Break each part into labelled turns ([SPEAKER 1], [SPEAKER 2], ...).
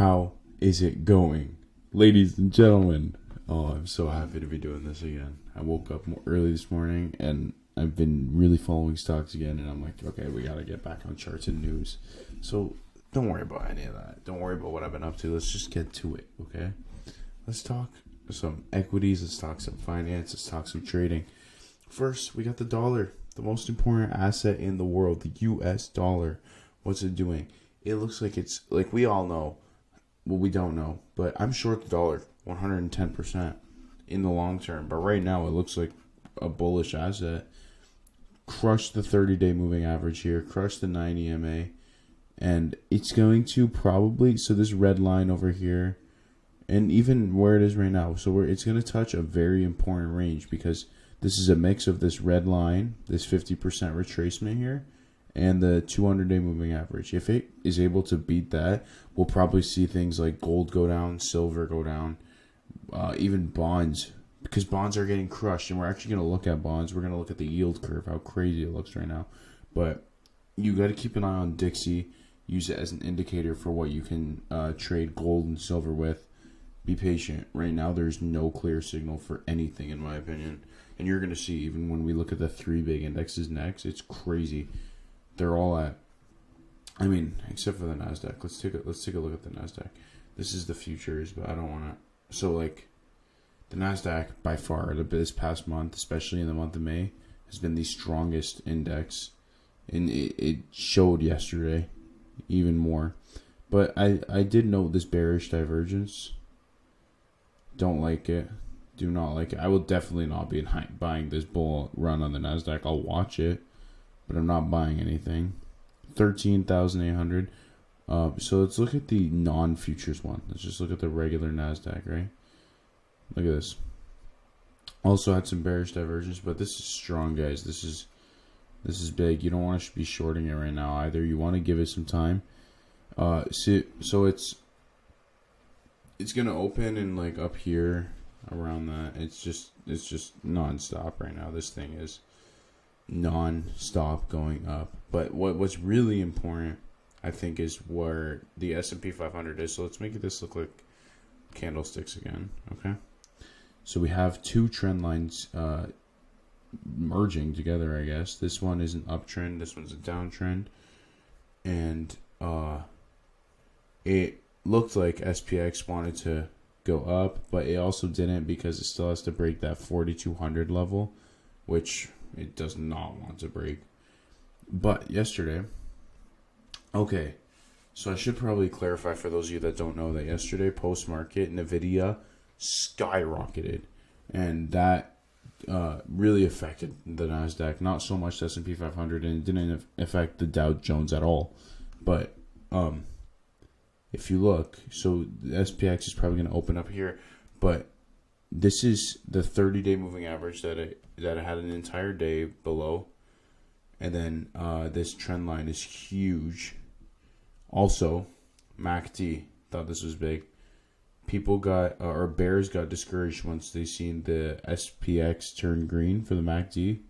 [SPEAKER 1] How is it going? Ladies and gentlemen, oh, I'm so happy to be doing this again. I woke up more early this morning and I've been really following stocks again, and I'm like, okay, we got to get back on charts and news. So don't worry about any of that. Don't worry about what I've been up to. Let's just get to it, okay? Let's talk some equities. Let's talk some finance. Let's talk some trading. First, we got the dollar, the most important asset in the world, the US dollar. What's it doing? It looks like it's, like we all know, well, we don't know, but I'm short the dollar 110% in the long term. But right now, it looks like a bullish asset. Crush the 30-day moving average here, crush the 90 MA, and it's going to probably, so this red line over here, and even where it is right now, so it's going to touch a very important range, because this is a mix of this red line, this 50% retracement here, and the 200-day moving average. If it is able to beat that, we'll probably see things like gold go down, silver go down, even bonds, because bonds are getting crushed, and we're actually going to look at bonds. We're going to look at the yield curve, how crazy it looks right now. But you got to keep an eye on Dixie. Use it as an indicator for what you can trade gold and silver with. Be patient. Right now, there's no clear signal for anything, in my opinion. And you're going to see, even when we look at the three big indexes next, it's crazy. They're all at, I mean, except for the Nasdaq. Let's take a look at the Nasdaq. This is the futures, but I don't want to. So, like, the Nasdaq, by far, this past month, especially in the month of May, has been the strongest index. And it showed yesterday even more. But I did note this bearish divergence. Don't like it. Do not like it. I will definitely not be buying this bull run on the Nasdaq. I'll watch it, but I'm not buying anything. 13,800. So let's look at the non-futures one. Let's just look at the regular Nasdaq, right? Look at this. Also had some bearish divergence, but this is strong, guys. This is big. You don't want to be shorting it right now either. You want to give it some time. So it's gonna open and like up here around that. It's just non-stop right now. This thing is non-stop going up. But what's really important, I think, is where the S&P 500 is. So let's make this look like candlesticks again. Okay. So we have two trend lines merging together, I guess. This one is an uptrend. This one's a downtrend. And it looked like SPX wanted to go up, but it also didn't, because it still has to break that 4,200 level, which it does not want to break. But yesterday, okay, so I should probably clarify for those of you that don't know that yesterday, post-market, Nvidia skyrocketed, and that really affected the Nasdaq. Not so much the S&P 500, and it didn't affect the Dow Jones at all. But if you look, so the SPX is probably going to open up here, but this is the 30-day moving average that it had an entire day below, and then this trend line is huge. Also, MACD, thought this was big. People got, or bears got discouraged once they seen the SPX turn green for the MACD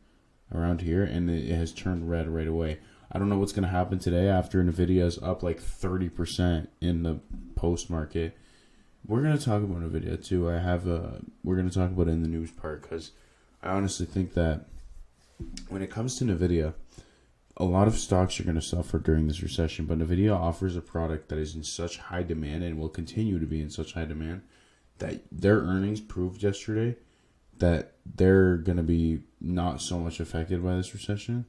[SPEAKER 1] around here, and it has turned red right away. I don't know what's going to happen today after Nvidia is up like 30% in the post market. We're going to talk about Nvidia too. We're going to talk about it in the news part, because I honestly think that when it comes to Nvidia, a lot of stocks are going to suffer during this recession, but Nvidia offers a product that is in such high demand and will continue to be in such high demand that their earnings proved yesterday that they're going to be not so much affected by this recession.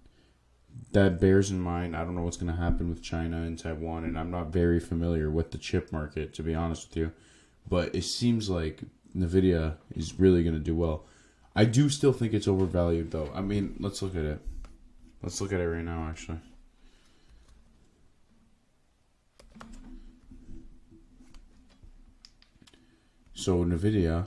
[SPEAKER 1] That bears in mind, I don't know what's going to happen with China and Taiwan, and I'm not very familiar with the chip market, to be honest with you, but it seems like Nvidia is really going to do well. I do still think it's overvalued, though. I mean, let's look at it. Let's look at it right now, actually. So Nvidia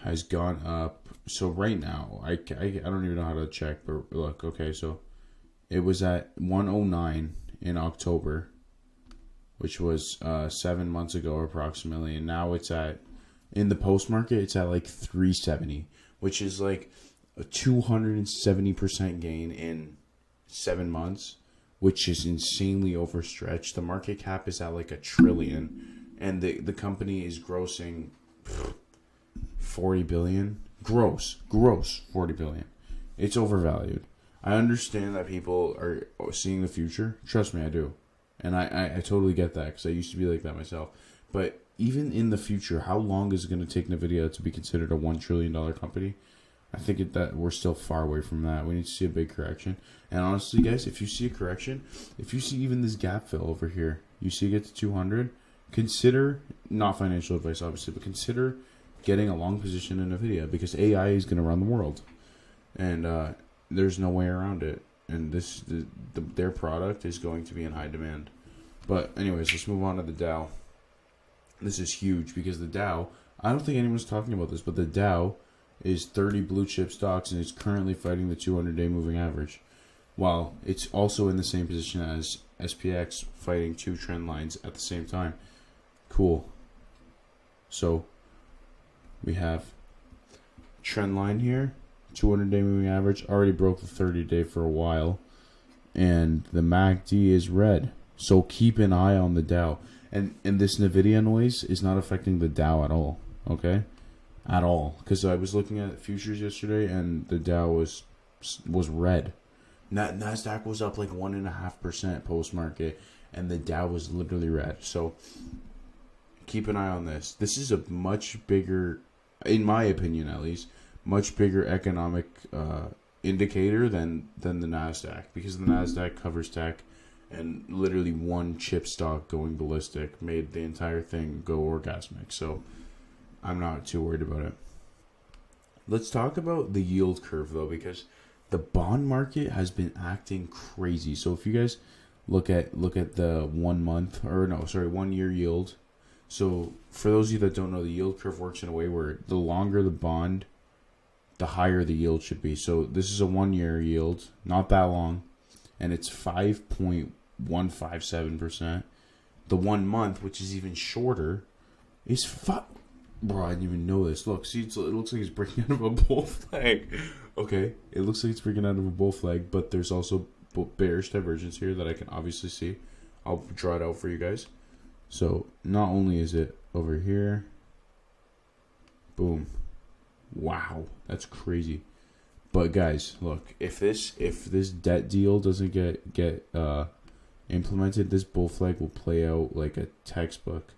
[SPEAKER 1] has gone up. So right now, I don't even know how to check, but look, okay, so it was at 109 in October, which was 7 months ago approximately, and now it's at, in the post market, it's at like 370, which is like a 270% gain in 7 months, which is insanely overstretched. The market cap is at like $1 trillion, and the company is grossing 40 billion. Gross 40 billion. It's overvalued. I understand that people are seeing the future. Trust me, I do. And I totally get that, because I used to be like that myself. But even in the future, how long is it going to take Nvidia to be considered a $1 trillion company? I think that we're still far away from that. We need to see a big correction. And honestly, guys, if you see a correction, if you see even this gap fill over here, you see it get to 200, consider, not financial advice obviously, but consider getting a long position in Nvidia, because AI is going to run the world. And there's no way around it. And their product is going to be in high demand. But anyways, let's move on to the Dow. This is huge, because the Dow, I don't think anyone's talking about this, but the Dow is 30 blue chip stocks, and it's currently fighting the 200-day moving average, while it's also in the same position as SPX, fighting 2 trend lines at the same time. Cool. So we have trend line here, 200-day moving average, already broke the 30-day for a while, and the MACD is red. So keep an eye on the Dow. And this Nvidia noise is not affecting the Dow at all, okay? At all. Because I was looking at futures yesterday, and the Dow was red. Nasdaq was up like 1.5% post-market, and the Dow was literally red. So keep an eye on this. This is a much bigger, in my opinion at least, much bigger economic indicator than the Nasdaq, because the Nasdaq covers tech, and literally one chip stock going ballistic made the entire thing go orgasmic. So I'm not too worried about it. Let's talk about the yield curve though, because the bond market has been acting crazy. So if you guys look at the 1 year yield. So for those of you that don't know, the yield curve works in a way where the longer the bond, the higher the yield should be. So this is a 1 year yield, not that long, and it's 5.157%. The 1 month, which is even shorter, is Bro, I didn't even know this. Look, see, it looks like it's breaking out of a bull flag. Okay, it looks like it's breaking out of a bull flag, but there's also bearish divergence here that I can obviously see. I'll draw it out for you guys. So not only is it over here, boom, wow, that's crazy. But guys, look, if this debt deal doesn't get implemented, this bull flag will play out like a textbook,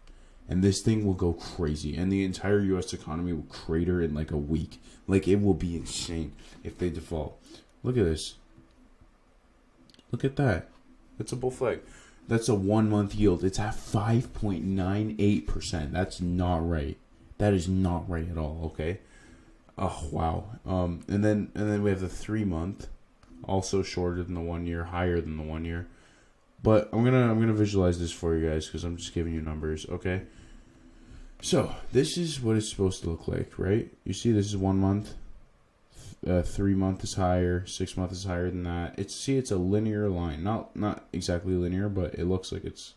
[SPEAKER 1] and this thing will go crazy, and the entire U.S. economy will crater in like a week. Like, it will be insane if they default. Look at this. Look at that. That's a bull flag. That's a 1 month yield. It's at 5.98%. That's not right. That is not right at all. Okay. Oh wow. And then we have the 3 month, also shorter than the 1 year, higher than the 1 year. But I'm gonna visualize this for you guys, because I'm just giving you numbers. Okay. So this is what it's supposed to look like, right? You see, this is 1 month. 3 month is higher. 6 month is higher than that. It's a linear line. Not exactly linear, but it looks like it's.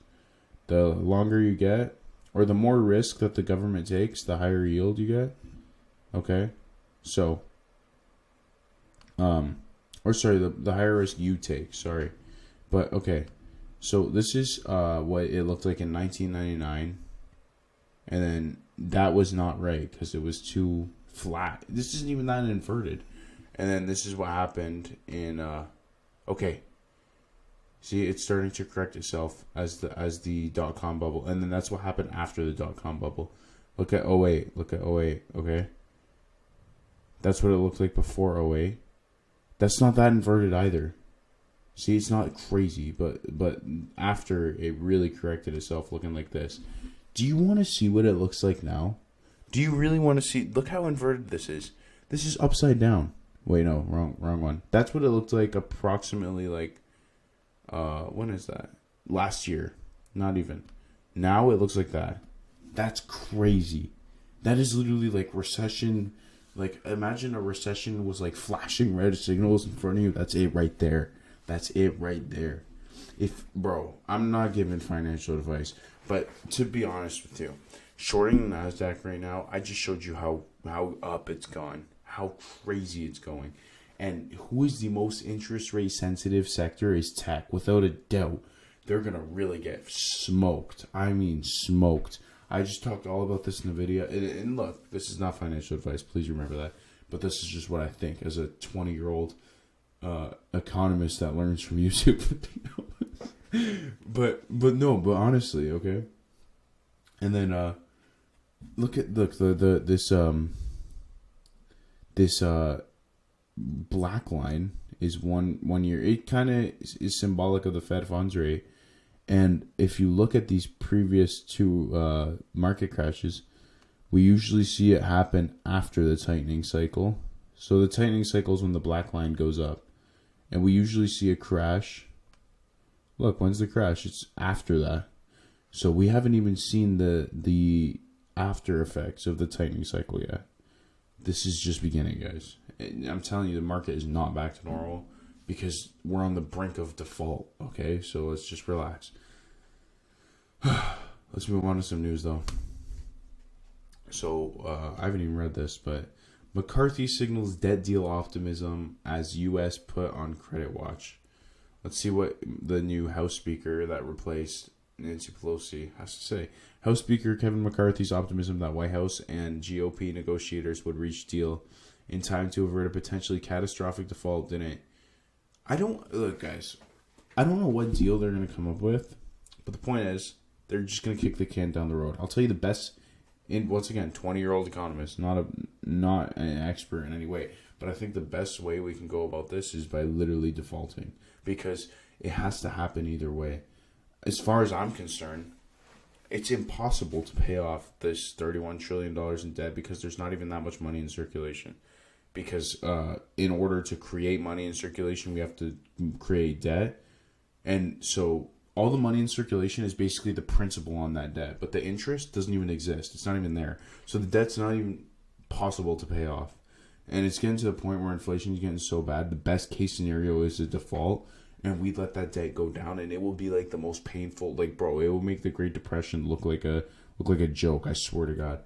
[SPEAKER 1] The longer you get, or the more risk that the government takes, the higher yield you get. Okay. So, the higher risk you take, sorry. But, okay, so this is what it looked like in 1999, and then that was not right, because it was too flat. This isn't even that inverted. And then this is what happened in, okay, see, it's starting to correct itself as the dot-com bubble, and then that's what happened after the dot-com bubble. Look at 08, okay? That's what it looked like before 08. That's not that inverted either. See, it's not crazy, but after it really corrected itself, looking like this. Do you want to see what it looks like now? Do you really want to see? Look how inverted this is. This is upside down. Wait, no, wrong one. That's what it looked like approximately like, when is that? Last year. Not even. Now it looks like that. That's crazy. That is literally like recession. Like, imagine a recession was like flashing red signals in front of you. That's it right there. That's it right there. Bro, I'm not giving financial advice, but to be honest with you, shorting the Nasdaq right now, I just showed you how up it's gone, how crazy it's going. And who is the most interest rate sensitive sector is tech. Without a doubt, they're going to really get smoked. I mean, smoked. I just talked all about this in the video. And look, this is not financial advice. Please remember that. But this is just what I think as a 20-year-old economist that learns from YouTube. but honestly, okay. And then look this black line is one year. It kind of is symbolic of the Fed funds rate. And if you look at these previous two market crashes, we usually see it happen after the tightening cycle. So the tightening cycle is when the black line goes up. And we usually see a crash. Look, when's the crash? It's after that. So we haven't even seen the after effects of the tightening cycle yet. This is just beginning, guys. I'm telling you, the market is not back to normal because we're on the brink of default, okay? So let's just relax. Let's move on to some news, though. So I haven't even read this, but McCarthy signals debt deal optimism as U.S. put on credit watch. Let's see what the new House Speaker that replaced Nancy Pelosi has to say. House Speaker Kevin McCarthy's optimism that White House and GOP negotiators would reach deal in time to avert a potentially catastrophic default didn't. Look, guys, I don't know what deal they're going to come up with, but the point is they're just going to kick the can down the road. I'll tell you the best, once again, 20-year-old economist, not an expert in any way, but I think the best way we can go about this is by literally defaulting because it has to happen either way. As far as I'm concerned, it's impossible to pay off this $31 trillion in debt because there's not even that much money in circulation. Because in order to create money in circulation, we have to create debt. And so all the money in circulation is basically the principal on that debt. But the interest doesn't even exist. It's not even there. So the debt's not even possible to pay off. And it's getting to the point where inflation is getting so bad, the best case scenario is a default. And we let that debt go down, and it will be like the most painful. Like, bro, it will make the Great Depression look like a joke. I swear to God.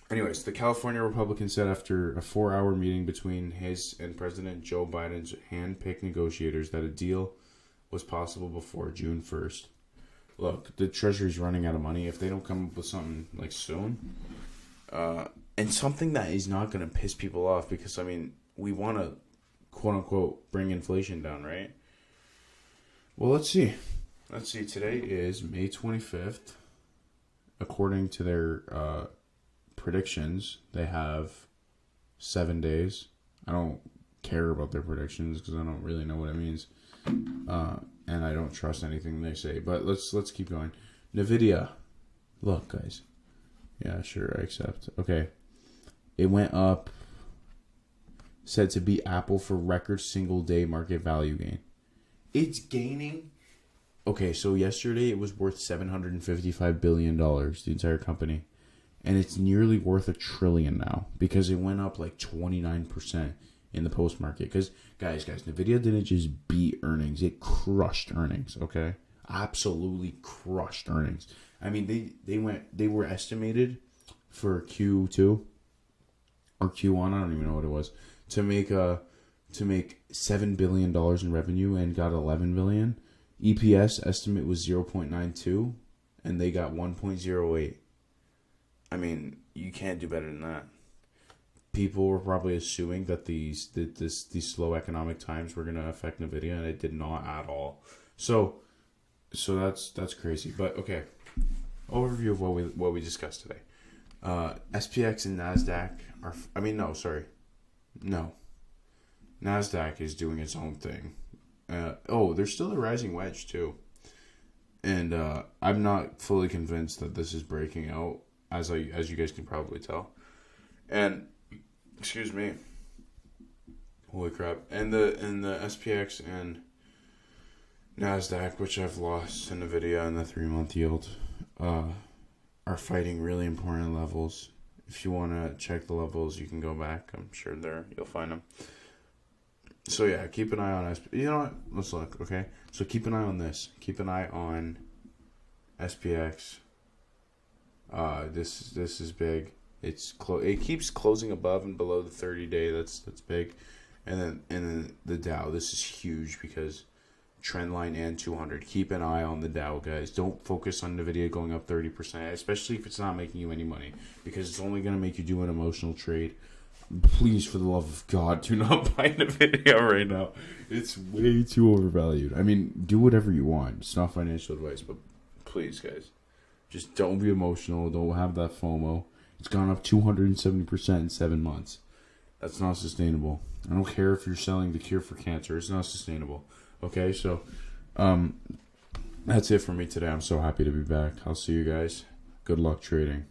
[SPEAKER 1] Anyways, the California Republican said after a 4-hour meeting between his and President Joe Biden's hand-picked negotiators that a deal was possible before June 1st. Look, the Treasury's running out of money. If they don't come up with something like soon, and something that is not going to piss people off, because I mean, we want to, quote unquote, bring inflation down, right? Well, let's see. Today is May 25th. According to their predictions, they have 7 days. I don't care about their predictions because I don't really know what it means, and I don't trust anything they say. But let's keep going. Nvidia, look, guys. Yeah, sure, I accept. Okay, it went up. Said to beat Apple for record single-day market value gain. It's gaining. Okay, so yesterday it was worth $755 billion, the entire company. And it's nearly worth $1 trillion now because it went up like 29% in the post-market. Because, guys, Nvidia didn't just beat earnings. It crushed earnings, okay? Absolutely crushed earnings. I mean, they were estimated for Q2 or Q1, I don't even know what it was, to make $7 billion in revenue and got $11 billion. EPS estimate was 0.92 and they got 1.08. I mean, you can't do better than that. People were probably assuming that these slow economic times were going to affect Nvidia, and it did not at all. So that's crazy. But okay, overview of what we discussed today. SPX and Nasdaq are. Nasdaq is doing its own thing. There's still a rising wedge too, and I'm not fully convinced that this is breaking out, as you guys can probably tell. And excuse me, holy crap! And the SPX and Nasdaq, which I've lost in Nvidia and the 3-month yield, are fighting really important levels. If you want to check the levels, you can go back. I'm sure you'll find them. So yeah, keep an eye on You know what? Let's look, okay? So keep an eye on this. Keep an eye on SPX. This is big. It keeps closing above and below the 30-day. That's big, and then the Dow. This is huge because trendline and 200. Keep an eye on the Dow, guys. Don't focus on Nvidia going up 30%, especially if it's not making you any money, because it's only going to make you do an emotional trade. Please, for the love of God, do not buy Nvidia right now. It's way too overvalued. I mean, do whatever you want. It's not financial advice, but please, guys, just don't be emotional. Don't have that FOMO. It's gone up 270% in 7 months. That's not sustainable. I don't care if you're selling the cure for cancer. It's not sustainable. Okay, so that's it for me today. I'm so happy to be back. I'll see you guys. Good luck trading.